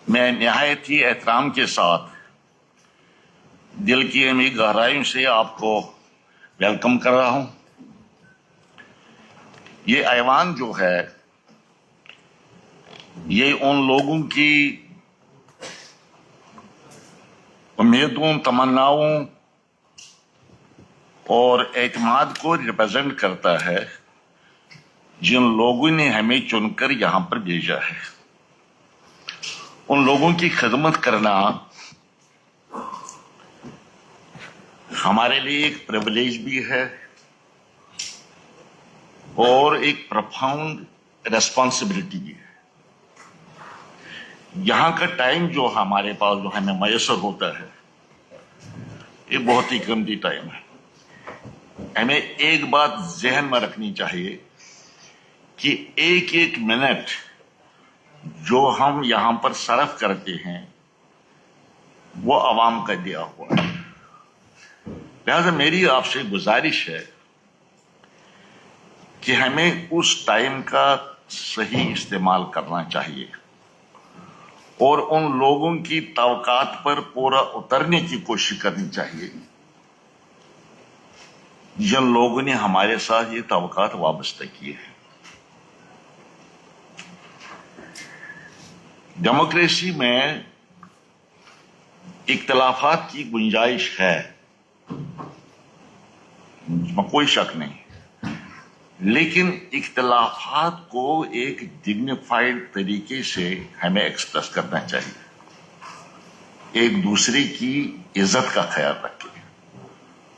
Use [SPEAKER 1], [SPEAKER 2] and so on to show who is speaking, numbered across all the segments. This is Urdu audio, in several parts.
[SPEAKER 1] میں نہایت ہی احترام کے ساتھ دل کی عمیق گہرائیوں سے آپ کو ویلکم کر رہا ہوں۔ یہ ایوان جو ہے یہ ان لوگوں کی امیدوں، تمناؤں اور اعتماد کو ریپرزینٹ کرتا ہے جن لوگوں نے ہمیں چن کر یہاں پر بھیجا ہے۔ ان لوگوں کی خدمت کرنا ہمارے لیے ایک پریویلیج بھی ہے اور ایک پروفاؤنڈ ریسپانسبلٹی بھی ہے۔ یہاں کا ٹائم جو ہمارے پاس جو ہمیں میسر ہوتا ہے یہ بہت ہی قیمتی ٹائم ہے۔ ہمیں ایک بات ذہن میں رکھنی چاہیے کہ ایک ایک منٹ جو ہم یہاں پر صرف کرتے ہیں وہ عوام کا دیا ہوا ہے۔ لہذا میری آپ سے گزارش ہے کہ ہمیں اس ٹائم کا صحیح استعمال کرنا چاہیے اور ان لوگوں کی توقعات پر پورا اترنے کی کوشش کرنی چاہیے جن لوگوں نے ہمارے ساتھ یہ توقعات وابستہ کیے ہیں۔ ڈیموکریسی میں اختلافات کی گنجائش ہے، اس میں کوئی شک نہیں، لیکن اختلافات کو ایک ڈگنیفائڈ طریقے سے ہمیں ایکسپریس کرنا چاہیے، ایک دوسرے کی عزت کا خیال رکھیں،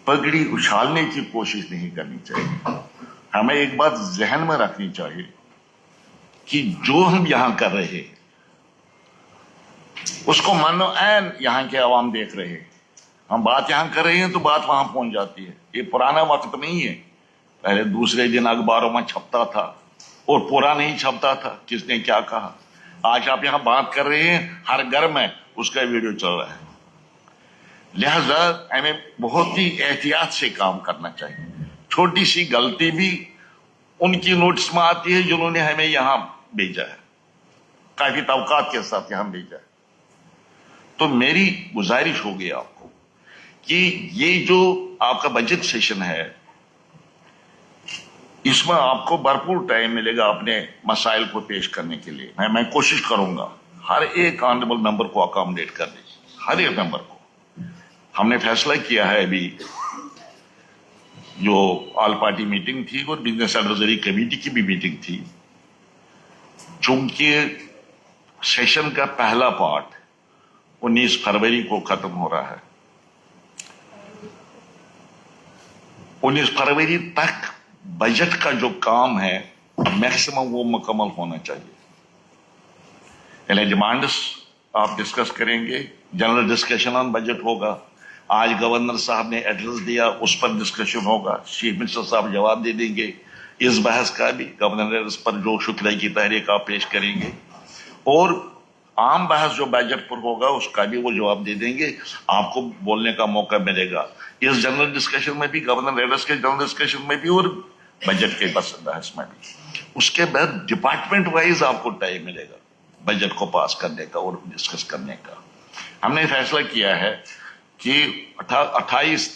[SPEAKER 1] پگڑی اچھالنے کی کوشش نہیں کرنی چاہیے۔ ہمیں ایک بات ذہن میں رکھنی چاہیے کہ جو ہم یہاں کر رہے ہیں اس کو مانو عین یہاں کے عوام دیکھ رہے ہیں۔ ہم بات یہاں کر رہے ہیں تو بات وہاں پہنچ جاتی ہے۔ یہ پرانا وقت نہیں ہے، پہلے دوسرے دن اخباروں میں چھپتا تھا اور پورا نہیں چھپتا تھا کس نے کیا کہا۔ آج آپ یہاں بات کر رہے ہیں، ہر گھر میں اس کا ویڈیو چل رہا ہے۔ لہذا ہمیں بہت ہی احتیاط سے کام کرنا چاہیے۔ چھوٹی سی غلطی بھی ان کی نوٹس میں آتی ہے جنہوں نے ہمیں یہاں بھیجا ہے، کافی توقعات کے ساتھ یہاں بھیجا ہے۔ تو میری گزارش ہوگی آپ کو کہ یہ جو آپ کا بجٹ سیشن ہے اس میں آپ کو بھرپور ٹائم ملے گا اپنے مسائل کو پیش کرنے کے لیے۔ میں کوشش کروں گا ہر ایک آنریبل ممبر کو اکاموڈیٹ کرنے کی، ہر ایک ممبر کو۔ ہم نے فیصلہ کیا ہے ابھی جو آل پارٹی میٹنگ تھی اور بزنس ایڈوائزری کمیٹی کی بھی میٹنگ تھی، چونکہ سیشن کا پہلا پارٹ 19 فروری کو ختم ہو رہا ہے، 19 فروری تک بجٹ کا جو کام ہے میکسیمم وہ مکمل ہونا چاہیے۔ یعنی ڈیمانڈز آپ ڈسکس کریں گے، جنرل ڈسکشن آن بجٹ ہوگا، آج گورنر صاحب نے ایڈریس دیا اس پر ڈسکشن ہوگا، چیف منسٹر صاحب جواب دے دیں گے اس بحث کا بھی، گورنر ایڈریس پر جو شکریہ کی تحریک آپ پیش کریں گے، اور عام بحث جو بجٹ پر ہوگا اس کا بھی وہ جواب دے دیں گے، آپ کو بولنے کا موقع ملے گا اس جنرل ڈسکشن میں بھی، گورنر ایڈریس کے جنرل ڈسکشن میں بھی اور بجٹ کے بحث میں بھی۔ اس کے بعد ڈپارٹمنٹ وائز آپ کو ٹائم ملے گا بجٹ کو پاس کرنے کا اور ڈسکس کرنے کا۔ ہم نے فیصلہ کیا ہے کہ 19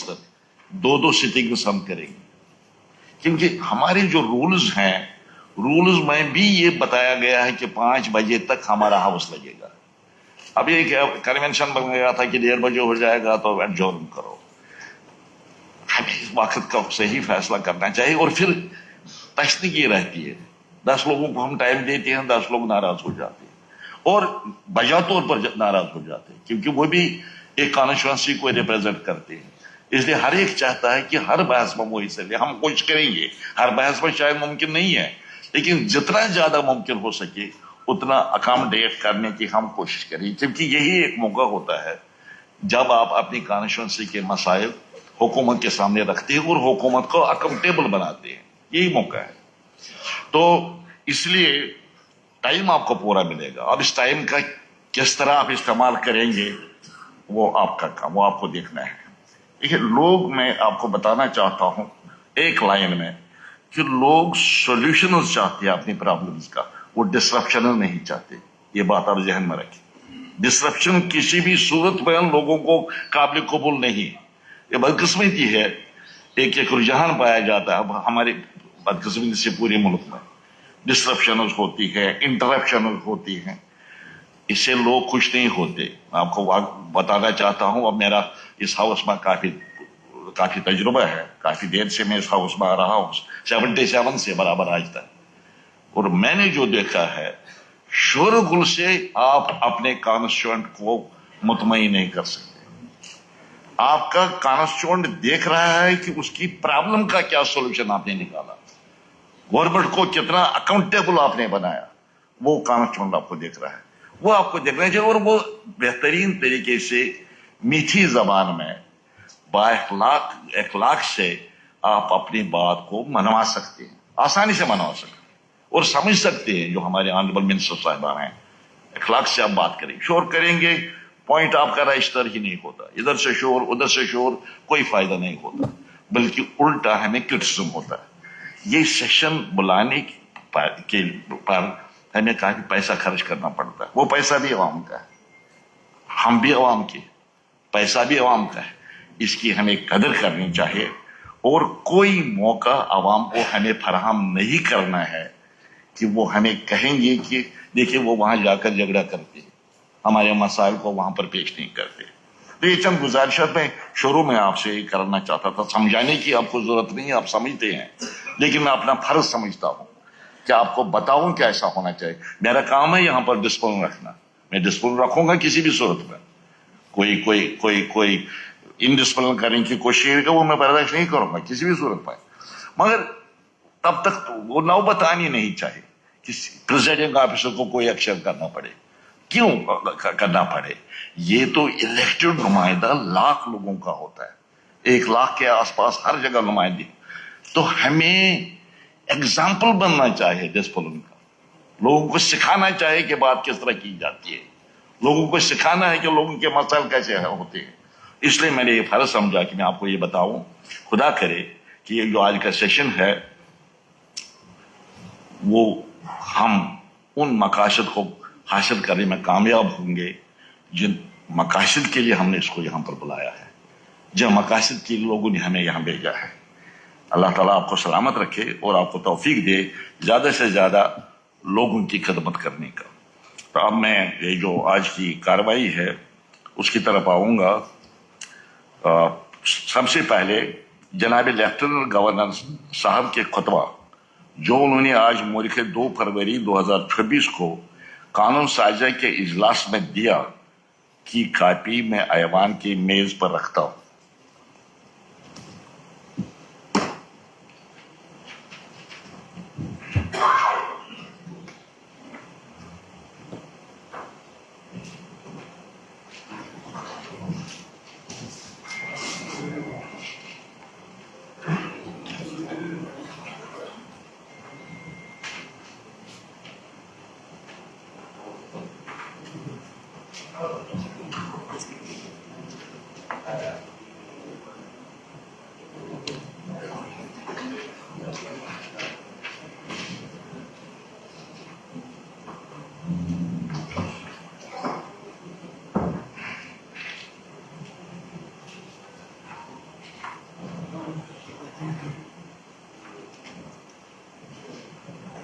[SPEAKER 1] تک دو سٹنگز ہم کریں گے، کیونکہ ہمارے جو رولز ہیں، رولز میں بھی یہ بتایا گیا ہے کہ 5 بجے تک ہمارا ہاؤس لگے گا۔ اب یہ کنونشن بن گیا تھا کہ 1:30 بجے ہو جائے گا تو ایڈجورن کرو۔ ہمیں اس وقت کا صحیح فیصلہ کرنا چاہیے، اور پھر تشنیگی رہتی ہے، 10 لوگوں کو ہم ٹائم دیتے ہیں، 10 لوگ ناراض ہو جاتے ہیں اور بجا طور پر ناراض ہو جاتے ہیں، کیونکہ وہ بھی ایک کانسٹیچوئنسی کو ریپرزینٹ کرتے ہیں۔ اس لیے ہر ایک چاہتا ہے کہ ہر بحث میں وہ حصہ لے۔ ہم کوشش کریں گے، ہر بحث میں شاید ممکن نہیں ہے، لیکن جتنا زیادہ ممکن ہو سکے اتنا اکاموڈیٹ کرنے کی ہم کوشش کریں، کیونکہ یہی ایک موقع ہوتا ہے جب آپ اپنی کانسٹیچوئنسی کے مسائل حکومت کے سامنے رکھتے ہیں اور حکومت کو اکاؤنٹیبل بناتے ہیں، یہی موقع ہے۔ تو اس لیے ٹائم آپ کو پورا ملے گا۔ اب اس ٹائم کا کس طرح آپ استعمال کریں گے وہ آپ کا کام، وہ آپ کو دیکھنا ہے۔ دیکھیے لوگ، میں آپ کو بتانا چاہتا ہوں ایک لائن میں کہ لوگ سولوشنز چاہتے ہیں اپنی پرابلمز کا، وہ ڈسرپشن نہیں چاہتے۔ یہ بات آپ ذہن میں رکھیں. ڈسرپشن کسی بھی صورت میں لوگوں کو قابل قبول نہیں. یہ بدقسمتی ہے, ایک رجحان پایا جاتا ہے اب ہمارے بدقسمتی سے پورے ملک میں. ڈسرپشنز ہوتی ہے, انٹرپشنز ہوتی ہیں, اس سے لوگ خوش نہیں ہوتے. میں آپ کو بتانا چاہتا ہوں, اب میرا اس ہاؤس میں کافی تجربہ ہے, کافی دیر سے میں اس ہاؤس میں آ رہا ہوں, 77 سے برابر آج تک, اور میں نے جو دیکھا ہے, شور گل سے آپ اپنے کانسٹیچوئنٹ کو مطمئن نہیں کر سکتے. آپ کا کانسٹیچوئنٹ دیکھ رہا ہے کہ اس کی پرابلم کا کیا سولوشن آپ نے نکالا, گورنمنٹ کو کتنا اکاؤنٹیبل آپ نے بنایا, وہ کانسٹیچوئنٹ آپ کو دیکھ رہا ہے. وہ آپ کو دیکھنا چاہیے, اور وہ بہترین طریقے سے میٹھی زبان میں با اخلاق سے آپ اپنی بات کو منوا سکتے ہیں, آسانی سے منوا سکتے ہیں اور سمجھ سکتے ہیں. جو ہمارے آنریبل منسٹر صاحبان ہیں, اخلاق سے آپ بات کریں. شور کریں گے, پوائنٹ آپ کا رجسٹر ہی نہیں ہوتا, ادھر سے شور ادھر سے شور, کوئی فائدہ نہیں ہوتا, بلکہ الٹا ہمیں کرٹیسزم ہوتا ہے. یہ سیشن بلانے پر ہمیں کافی پیسہ خرچ کرنا پڑتا ہے. وہ پیسہ بھی عوام کا ہے, ہم بھی عوام کے, پیسہ بھی عوام کا ہے. اس کی ہمیں قدر کرنی چاہیے, اور کوئی موقع عوام کو ہمیں فراہم نہیں کرنا ہے کہ وہ ہمیں کہیں گے کہ دیکھیں وہ وہاں جا کر جھگڑا کرتے, ہمارے مسائل کو وہاں پر پیش نہیں کرتے. تو یہ چند گزارشات میں شروع میں آپ سے کرنا چاہتا تھا. سمجھانے کی آپ کو ضرورت نہیں ہے, آپ سمجھتے ہیں, لیکن میں اپنا فرض سمجھتا ہوں کہ آپ کو بتاؤں کہ ایسا ہونا چاہیے. میرا کام ہے یہاں پر ڈسپلن رکھنا, میں ڈسپلن رکھوں گا کسی بھی صورت میں. کوئی انڈسپلن کرنے کی کوشش ہے وہ میں برداشت نہیں کروں گا کسی بھی صورت میں. مگر تب تک وہ نوبت آنی نہیں چاہیے کہ پریزیڈنگ آفیسر کو کوئی ایکشن کرنا پڑے. کیوں کرنا پڑے؟ یہ تو الیکٹڈ نمائندہ لاکھ لوگوں کا ہوتا ہے, 1 لاکھ کے آس پاس ہر جگہ نمائندگی. تو ہمیں ایگزامپل بننا چاہیے ڈسپلن کا, لوگوں کو سکھانا چاہیے کہ بات کس طرح کی جاتی ہے, لوگوں کو سکھانا ہے کہ لوگوں کے مسائل کیسے ہوتے ہیں. اس لیے میں نے یہ فرض سمجھا کہ میں آپ کو یہ بتاؤں. خدا کرے کہ یہ جو آج کا سیشن ہے وہ ہم ان مقاصد کو حاصل کرنے میں کامیاب ہوں گے جن مقاصد کے لیے ہم نے اس کو یہاں پر بلایا ہے, جن مقاصد کے لوگوں نے ہمیں یہاں بھیجا ہے. اللہ تعالیٰ آپ کو سلامت رکھے اور آپ کو توفیق دے زیادہ سے زیادہ لوگوں کی خدمت کرنے کا. تو اب میں یہ جو آج کی کارروائی ہے اس کی طرف آؤں گا. سب سے پہلے جناب لیفٹیننٹ گورنر صاحب کے خطبہ جو انہوں نے آج ملک 2 فروری 2026 کو قانون سازی کے اجلاس میں دیا کی کاپی میں ایوان کی میز پر رکھتا ہوں.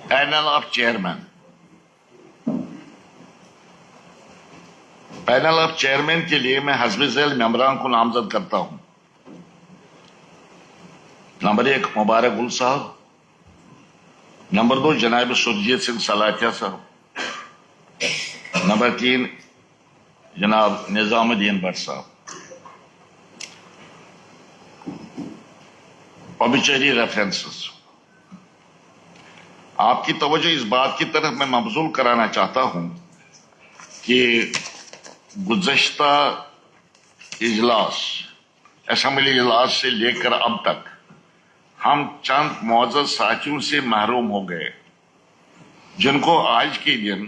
[SPEAKER 1] Panel of chairman, panel of chairman کے لیے میں حسب ذیل ممبران کو نامزد کرتا ہوں. نمبر 1 مبارک گل صاحب, نمبر 2 جناب سرجیت سنگھ سلاکیا صاحب, نمبر 3 جناب نظام الدین بٹ صاحب. Arbitrary references. آپ کی توجہ اس بات کی طرف میں مبذول کرانا چاہتا ہوں کہ گزشتہ اجلاس اسمبلی اجلاس سے لے کر اب تک ہم چند معزز ساتھیوں سے محروم ہو گئے جن کو آج کے دن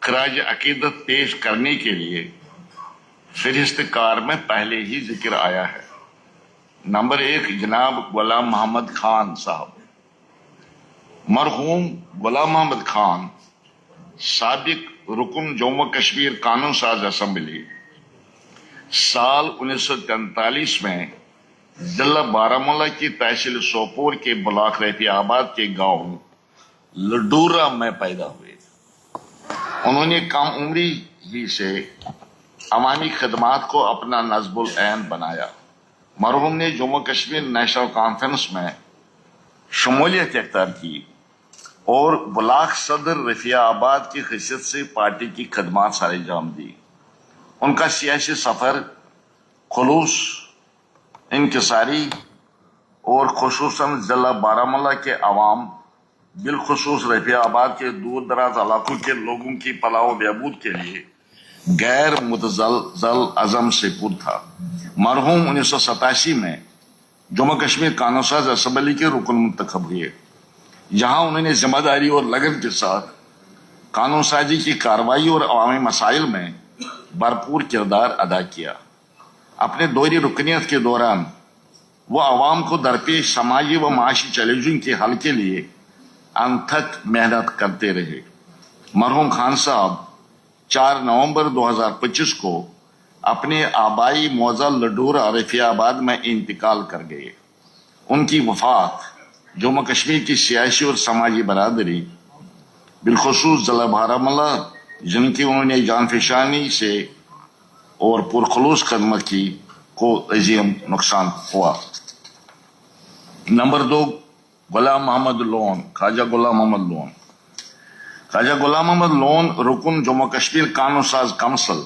[SPEAKER 1] خراج عقیدت پیش کرنے کے لیے فہرست کار میں پہلے ہی ذکر آیا ہے. نمبر 1 جناب غلام محمد خان صاحب. مرحوم غلام محمد خان سابق رکن جموں کشمیر قانون ساز اسمبلی سال 1943 میں ضلع بارامولہ کی تحصیل سوپور کے بلاک رفیع آباد کے گاؤں لڈورا میں پیدا ہوئے۔ انہوں نے کم عمری ہی سے عوامی خدمات کو اپنا نصب العین بنایا۔ مرحوم نے جموں کشمیر نیشنل کانفرنس میں شمولیت اختیار کی اور بلاک صدر رفیع آباد کی حیثیت سے پارٹی کی خدمات سر انجام دی۔ ان کا سیاسی سفر خلوص، انکساری اور خصوصاً ضلع بارامولہ کے عوام، بالخصوص رفیع آباد کے دور دراز علاقوں کے لوگوں کی فلاح و بہبود کے لیے غیر متزلزل عزم سے پر تھا۔ مرحوم 1987 میں جموں کشمیر قانون ساز اسمبلی کے رکن منتخب ہوئے، جہاں انہوں نے ذمہ داری اور لگن کے ساتھ قانون سازی کی کارروائی اور عوامی مسائل میں بھرپور کردار ادا کیا۔ اپنے دوری رکنیت کے دوران وہ عوام کو درپیش سماجی و معاشی چیلنجوں کے حل کے لیے انتھک محنت کرتے رہے۔ مرحوم خان صاحب 4 نومبر 2025 کو اپنے آبائی موضع لڈورا رفیع آباد میں انتقال کر گئے۔ ان کی وفات جموں کشمیر کی سیاسی اور سماجی برادری، بالخصوص ضلع بارامولہ جن کی انہوں نے جان فشانی سے اور پرخلوص خدمت کی، کو عظیم نقصان ہوا۔ نمبر 2، غلام محمد لون، خواجہ غلام محمد لون۔ خواجہ غلام محمد لون رکن جموں کشمیر قانون ساز کونسل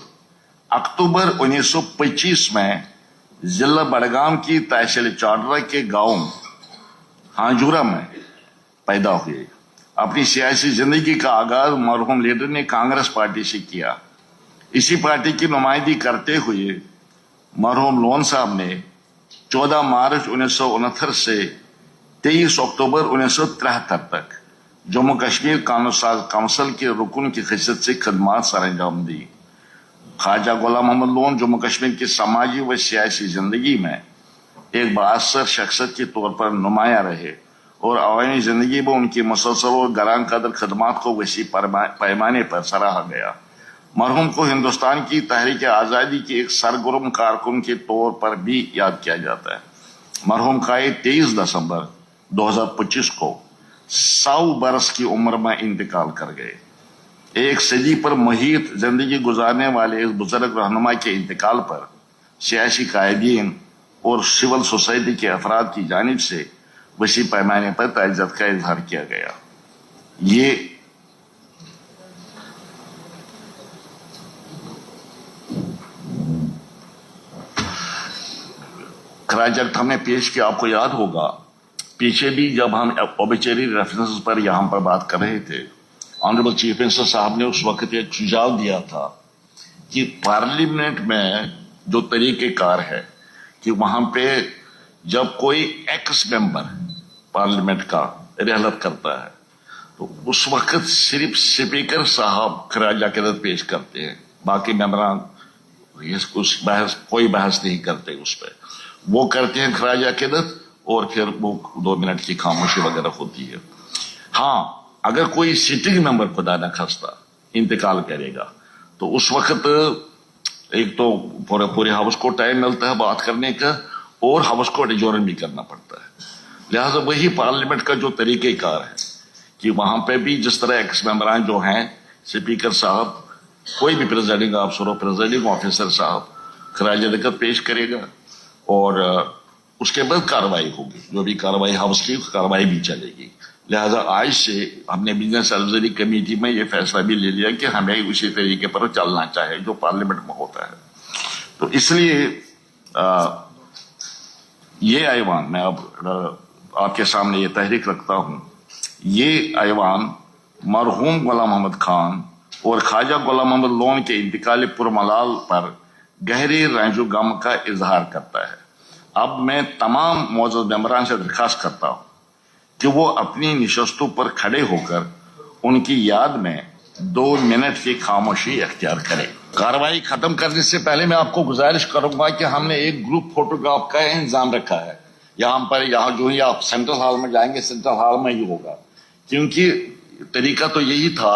[SPEAKER 1] اکتوبر 1925 میں ضلع بڑگام کی تحصیل چاڈرہ کے گاؤں ہانجورا میں پیدا ہوئے۔ اپنی سیاسی زندگی کا آغاز مرحوم لیڈر نے کانگریس پارٹی سے کیا۔ اسی پارٹی کی نمائندگی کرتے ہوئے مرحوم لون صاحب نے 14 مارچ 1969 سے 23 اکتوبر 1973 تک جموں کشمیر قانون ساز کونسل کے رکن کی حیثیت سے خدمات سر انجام دی۔ خواجہ غلام محمد لون جموں کشمیر کی سماجی و سیاسی زندگی میں ایک بااثر شخصیت کے طور پر نمایاں رہے اور عوامی زندگی میں ان کی مسلسل اور گران قدر خدمات کو وسیع پیمانے پر سراہا گیا۔ مرحوم کو ہندوستان کی تحریک آزادی کے ایک سرگرم کارکن کے طور پر بھی یاد کیا جاتا ہے۔ مرحوم قائد 23 دسمبر 2025 کو 100 برس کی عمر میں انتقال کر گئے۔ ایک صدی پر محیط زندگی گزارنے والے اس بزرگ رہنما کے انتقال پر سیاسی قائدین اور سول سوسائٹی کے افراد کی جانب سے وسیع پیمانے پر تعزیت کا اظہار کیا گیا۔ یہ خراج ہم نے پیش کیا، آپ کو یاد ہوگا پیچھے بھی جب ہم اوبیچری ریفرنس پر یہاں پر بات کر رہے تھے، آنریبل چیف منسٹر صاحب نے اس وقت ایک سجھاؤ دیا تھا کہ پارلیمنٹ میں جو طریقہ کار ہے کہ وہاں پہ جب کوئی ایکس ممبر پارلیمنٹ کا رحلت کرتا ہے تو اس وقت صرف اسپیکر صاحب خراج عقیدت پیش کرتے ہیں، باقی ممبران کوئی بحث نہیں کرتے اس پہ، وہ کرتے ہیں خراج عقیدت اور پھر وہ 2 منٹ کی خاموشی وغیرہ ہوتی ہے۔ ہاں، اگر کوئی سٹنگ ممبر خدا نہ خواستہ انتقال کرے گا تو اس وقت ایک تو پورے ہاؤس کو ٹائم ملتا ہے بات کرنے کا اور ہاؤس کو ایڈجورن بھی کرنا پڑتا ہے۔ لہٰذا وہی پارلیمنٹ کا جو طریقہ کار ہے کہ وہاں پہ بھی جس طرح ایکس ممبران جو ہیں، اسپیکر صاحب، کوئی بھی پریزائڈنگ آفیسر ہو، پریزائڈنگ آفیسر صاحب خراج عقیدت پیش کرے گا اور اس کے بعد کارروائی ہوگی، جو بھی کارروائی ہاؤس کی کارروائی بھی چلے گی۔ لہذا آج سے ہم نے بزنس ایڈوائزری کمیٹی میں یہ فیصلہ بھی لے لیا کہ ہمیں اسی طریقے پر چلنا چاہے جو پارلیمنٹ میں ہوتا ہے۔ تو اس لیے یہ ایوان، میں اب آپ کے سامنے یہ تحریک رکھتا ہوں، یہ ایوان مرحوم غلام محمد خان اور خواجہ غلام محمد لون کے انتقال پرملال پر گہرے رنج و غم کا اظہار کرتا ہے۔ اب میں تمام معزز ممبران سے درخواست کرتا ہوں کہ وہ اپنی نشستوں پر کھڑے ہو کر ان کی یاد میں 2 منٹ کی خاموشی اختیار کریں۔ کارروائی ختم کرنے سے پہلے میں آپ کو گزارش کروں گا کہ ہم نے ایک گروپ فوٹوگراف کا انتظام رکھا ہے یہاں جو ہی آپ سینٹرل ہال میں جائیں گے، سینٹرل ہال میں ہی ہوگا، کیونکہ طریقہ تو یہی تھا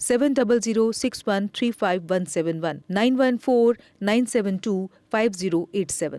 [SPEAKER 2] 7006135171 9149725087।